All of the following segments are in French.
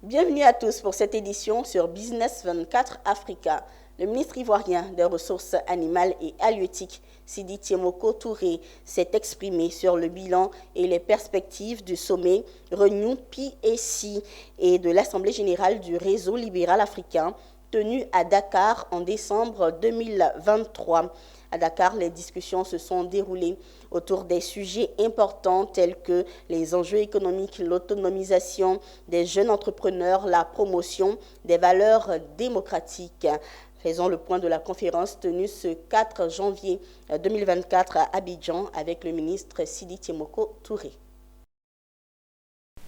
Bienvenue à tous pour cette édition sur Business 24 Africa. Le ministre ivoirien des Ressources animales et halieutiques, Sidi Tiemoko Touré, s'est exprimé sur le bilan et les perspectives du sommet Renew PAC et de l'Assemblée générale du Réseau libéral africain tenu à Dakar en décembre 2023. À Dakar, les discussions se sont déroulées autour des sujets importants tels que les enjeux économiques, l'autonomisation des jeunes entrepreneurs, la promotion des valeurs démocratiques. Faisons le point de la conférence tenue ce 4 janvier 2024 à Abidjan avec le ministre Sidi Tiemoko Touré.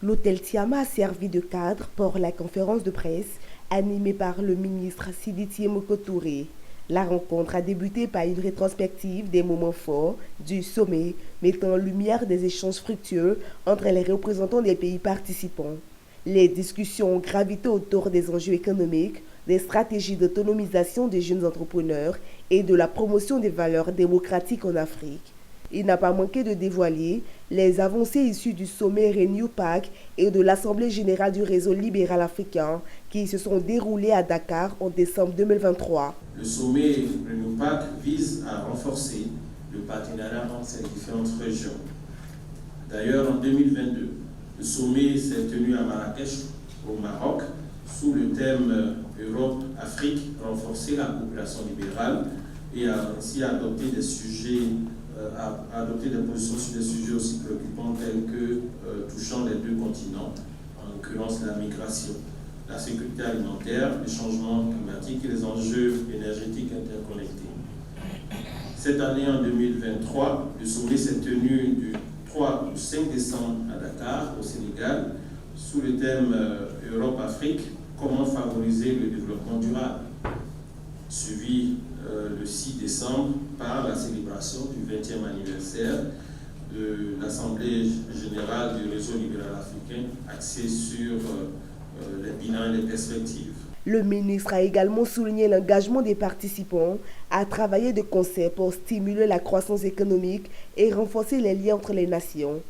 L'hôtel Tiama a servi de cadre pour la conférence de presse animée par le ministre Sidi Tiemoko Touré. La rencontre a débuté par une rétrospective des moments forts du sommet, mettant en lumière des échanges fructueux entre les représentants des pays participants. Les discussions ont gravité autour des enjeux économiques, des stratégies d'autonomisation des jeunes entrepreneurs et de la promotion des valeurs démocratiques en Afrique. Il n'a pas manqué de dévoiler les avancées issues du sommet Renew PAC et de l'Assemblée générale du Réseau libéral africain qui se sont déroulées à Dakar en décembre 2023. Le sommet Renew PAC vise à renforcer le partenariat entre ces différentes régions. D'ailleurs, en 2022, le sommet s'est tenu à Marrakech, au Maroc, sous le thème Europe-Afrique, renforcer la coopération libérale et a ainsi adopté des positions sur des sujets aussi préoccupants tels que touchant les deux continents, en l'occurrence la migration, la sécurité alimentaire, les changements climatiques et les enjeux énergétiques interconnectés. Cette année, en 2023, le sommet s'est tenu du 3 au 5 décembre à Dakar, au Sénégal, sous le thème Europe-Afrique, comment favoriser le développement durable, suivi le 6 décembre par la célébration du 20e anniversaire de l'Assemblée générale du Réseau libéral africain, axée sur les bilans et les perspectives. Le ministre a également souligné l'engagement des participants à travailler de concert pour stimuler la croissance économique et renforcer les liens entre les nations.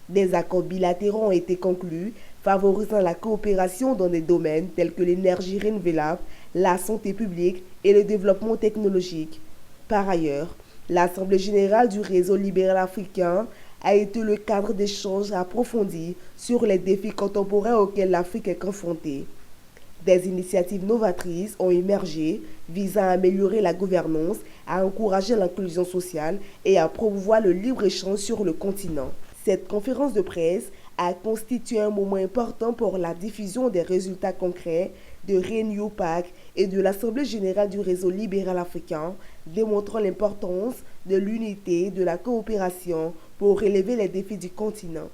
Des accords bilatéraux ont été conclus, favorisant la coopération dans des domaines tels que l'énergie renouvelable, la santé publique et le développement technologique. Par ailleurs, l'Assemblée générale du Réseau libéral africain a été le cadre d'échanges approfondis sur les défis contemporains auxquels l'Afrique est confrontée. Des initiatives novatrices ont émergé visant à améliorer la gouvernance, à encourager l'inclusion sociale et à promouvoir le libre-échange sur le continent. Cette conférence de presse a constitué un moment important pour la diffusion des résultats concrets de Renew PAC et de l'Assemblée générale du Réseau libéral africain, démontrant l'importance de l'unité et de la coopération pour relever les défis du continent.